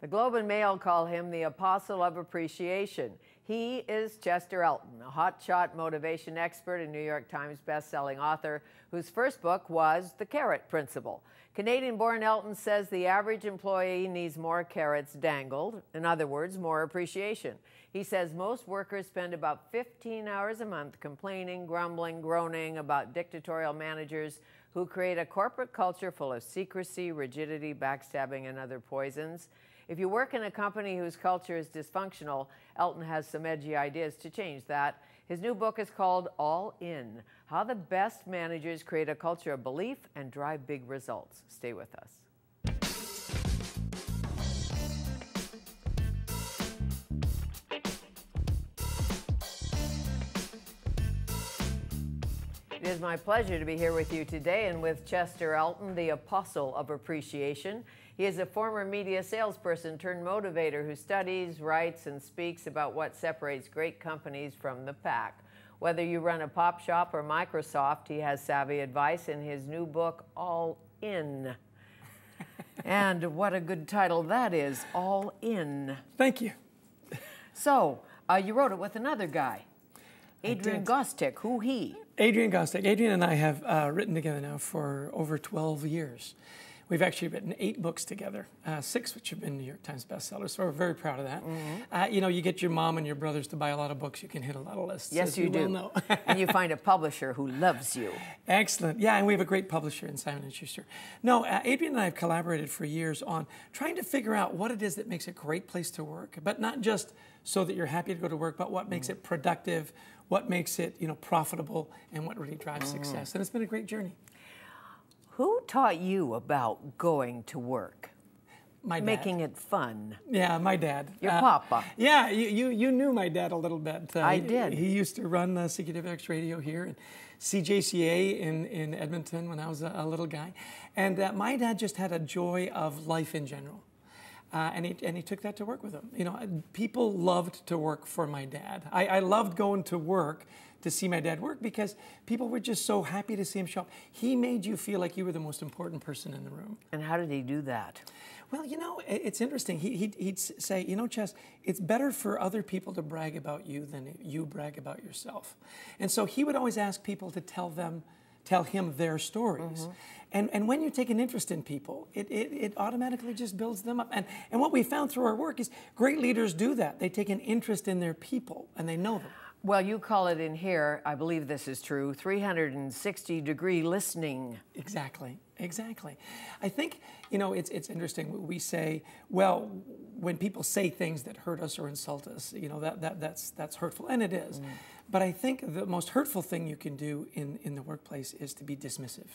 The Globe and Mail call him the Apostle of Appreciation. He is Chester Elton, a hotshot motivation expert and New York Times best-selling author whose first book was The Carrot Principle. Canadian-born Elton says the average employee needs more carrots dangled, in other words, more appreciation. He says most workers spend about 15 hours a month complaining, grumbling, groaning about dictatorial managers who create a corporate culture full of secrecy, rigidity, backstabbing, and other poisons. If you work in a company whose culture is dysfunctional, Elton has some edgy ideas to change that. His new book is called All In: How the Best Managers Create a Culture of Belief and Drive Big Results. Stay with us. It is my pleasure to be here with you today and with Chester Elton, the Apostle of Appreciation. He is a former media salesperson turned motivator who studies, writes, and speaks about what separates great companies from the pack. Whether you run a pop shop or Microsoft, he has savvy advice in his new book, All In. And what a good title that is, All In. Thank you. So, you wrote it with another guy, Adrian Gostick. Who he? Adrian Gostick. Adrian and I have written together now for over 12 years. We've actually written 8 books together, 6 which have been New York Times bestsellers, so we're very proud of that. Mm-hmm. You know, you get your mom and your brothers to buy a lot of books, you can hit a lot of lists. Yes, you do. Well know. And you find a publisher who loves you. Excellent. Yeah, and we have a great publisher in Simon & Schuster. No, Adrian and I have collaborated for years on trying to figure out what it is that makes a great place to work, but not just so that you're happy to go to work, but what makes it productive, what makes it, profitable, and what really drives success. And it's been a great journey. Who taught you about going to work? My dad. Making it fun. Yeah, my dad. Your papa. Yeah, you knew my dad a little bit. I did. He used to run CKWX radio here and CJCA in Edmonton when I was a little guy. And my dad just had a joy of life in general. And he took that to work with him. People loved to work for my dad. I loved going to work to see my dad work because people were just so happy to see him show up. He made you feel like you were the most important person in the room. And how did he do that? Well, it's interesting. He'd say, Chess, it's better for other people to brag about you than you brag about yourself. And so he would always ask people to tell him their stories. Mm-hmm. And when you take an interest in people, it automatically just builds them up. And what we found through our work is great leaders do that. They take an interest in their people and they know them. Well, you call it in here, I believe this is true, 360-degree listening. Exactly. I think, it's interesting. We say, well, when people say things that hurt us or insult us, that's hurtful, and it is. But I think the most hurtful thing you can do in the workplace is to be dismissive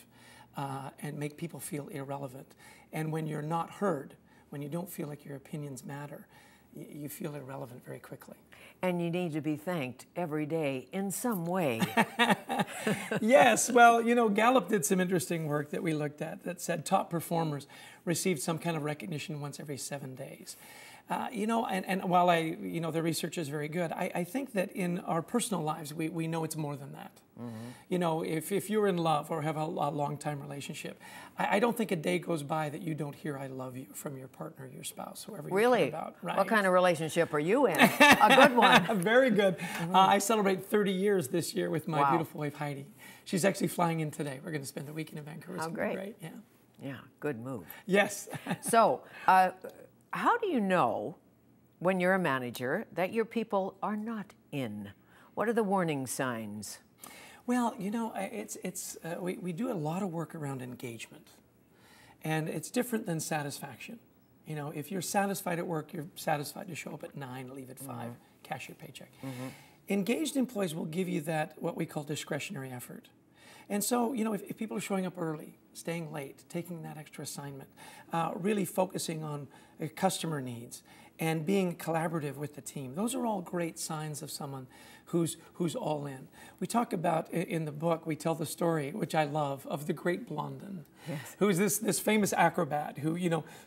and make people feel irrelevant. And when you're not heard, when you don't feel like your opinions matter, you feel irrelevant very quickly. And you need to be thanked every day in some way. Yes, well, Gallup did some interesting work that we looked at that said top performers received some kind of recognition once every 7 days. And while the research is very good, I think that in our personal lives, we know it's more than that. Mm-hmm. If you're in love or have a long-time relationship, I don't think a day goes by that you don't hear "I love you" from your partner, your spouse, whoever you care about. Right? What kind of relationship are you in? A good one. Very good. Mm-hmm. I celebrate 30 years this year with my beautiful wife, Heidi. She's actually flying in today. We're going to spend the weekend in Vancouver. How great. Great. Yeah. Yeah, good move. Yes. So, how do you know when you're a manager that your people are not in? What are the warning signs? Well, we do a lot of work around engagement, and it's different than satisfaction. If you're satisfied at work, you're satisfied to show up at 9, leave at 5, cash your paycheck. Mm-hmm. Engaged employees will give you that, what we call discretionary effort. And so, if people are showing up early, staying late, taking that extra assignment, really focusing on customer needs, and being collaborative with the team. Those are all great signs of someone who's all in. We talk about, in the book, we tell the story, which I love, of the great Blondin, yes, who is this famous acrobat who,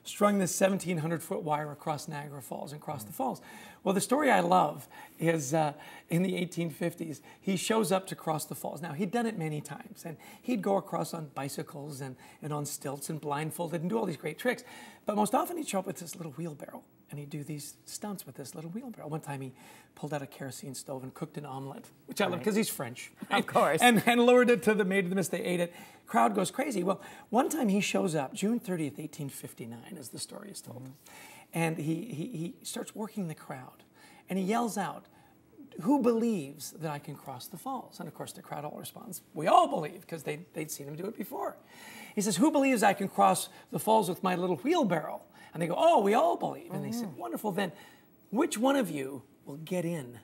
strung this 1,700-foot wire across Niagara Falls and crossed the falls. Well, the story I love is in the 1850s, he shows up to cross the falls. Now, he'd done it many times, and he'd go across on bicycles and on stilts and blindfolded and do all these great tricks. But most often he'd show up with this little wheelbarrow, and he'd do these stunts with this little wheelbarrow. One time he pulled out a kerosene stove and cooked an omelet, which I love because he's French. Of course. And lowered it to the maid of the mist. They ate it. Crowd goes crazy. Well, one time he shows up, June 30th, 1859, as the story is told. And he starts working the crowd. And he yells out, "Who believes that I can cross the falls?" And of course the crowd all responds, "We all believe," because they'd seen him do it before. He says, "Who believes I can cross the falls with my little wheelbarrow?" And they go, "Oh, we all believe." And they said, "Wonderful, then which one of you will get in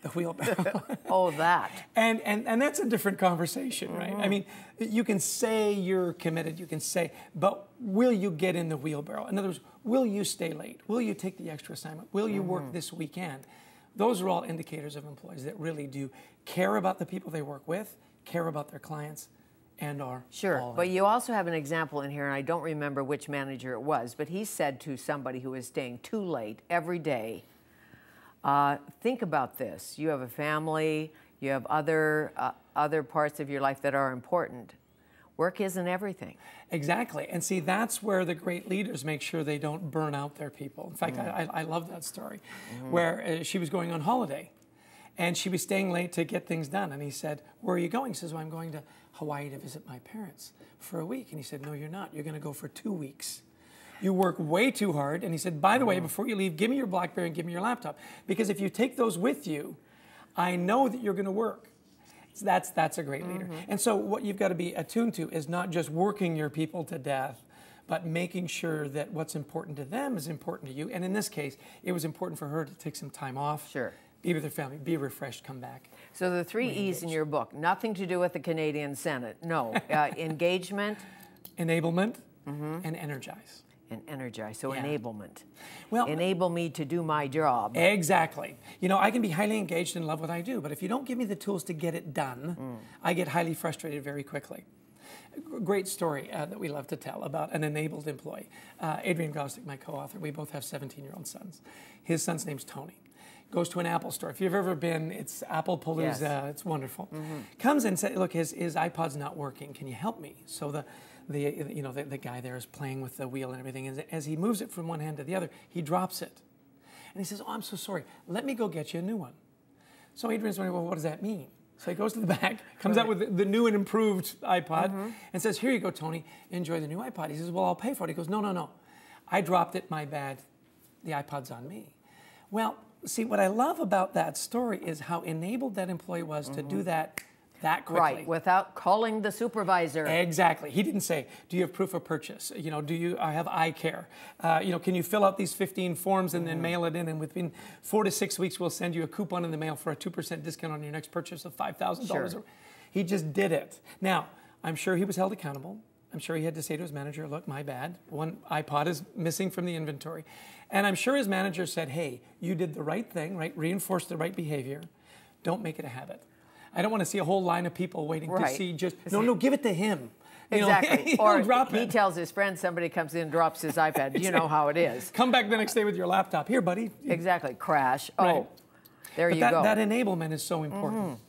the wheelbarrow?" Oh, that. And that's a different conversation, right? I mean, you can say you're committed, you can say, but will you get in the wheelbarrow? In other words, will you stay late? Will you take the extra assignment? Will you work this weekend? Those are all indicators of employees that really do care about the people they work with, care about their clients, and are sure. But you also have an example in here, and I don't remember which manager it was, but he said to somebody who was staying too late every day, think about this. You have a family, you have other parts of your life that are important. Work isn't everything. Exactly. And see, that's where the great leaders make sure they don't burn out their people. In fact, I love that story, where she was going on holiday, and she was staying late to get things done. And he said, "Where are you going?" She says, "Well, I'm going to Hawaii to visit my parents for a week." And he said, "No, you're not. You're going to go for 2 weeks. You work way too hard." And he said, "By the way, before you leave, give me your BlackBerry and give me your laptop. Because if you take those with you, I know that you're going to work." So that's a great leader. And so what you've got to be attuned to is not just working your people to death, but making sure that what's important to them is important to you. And in this case, it was important for her to take some time off. Sure. Be with her family, be refreshed, come back. So the 3 E's in your book, nothing to do with the Canadian Senate. No. Engagement. Enablement and energize. And energize. So enablement. Well, enable me to do my job. Exactly. I can be highly engaged and love what I do, but if you don't give me the tools to get it done, I get highly frustrated very quickly. Great story that we love to tell about an enabled employee. Adrian Gostick, my co-author, we both have 17-year-old sons. His son's name's Tony. Goes to an Apple store. If you've ever been, it's Apple Palooza. Yes. It's wonderful. Comes and says, "Look, his iPod's not working. Can you help me?" So the guy there is playing with the wheel and everything. And as he moves it from one hand to the other, he drops it. And he says, "Oh, I'm so sorry. Let me go get you a new one." So Adrian's wondering, well, what does that mean? So he goes to the back, comes out with the new and improved iPod, and says, "Here you go, Tony. Enjoy the new iPod." He says, "Well, I'll pay for it." He goes, No. I dropped it. My bad. The iPod's on me." Well, see, what I love about that story is how enabled that employee was to do that quickly. Right, without calling the supervisor. Exactly. He didn't say, "Do you have proof of purchase? Do you have eye care? Can you fill out these 15 forms and then mail it in? And within 4 to 6 weeks, we'll send you a coupon in the mail for a 2% discount on your next purchase of $5,000. Sure. He just did it. Now, I'm sure he was held accountable. I'm sure he had to say to his manager, "Look, my bad. One iPod is missing from the inventory." And I'm sure his manager said, "Hey, you did the right thing, right? Reinforce the right behavior. Don't make it a habit. I don't want to see a whole line of people waiting to see just, no, give it to him." Exactly. Or drop he it. tells his friend, somebody comes in and drops his iPad. You know how it is. Come back the next day with your laptop. "Here, buddy." Exactly. Crash. Right. Oh, there but you go. That enablement is so important.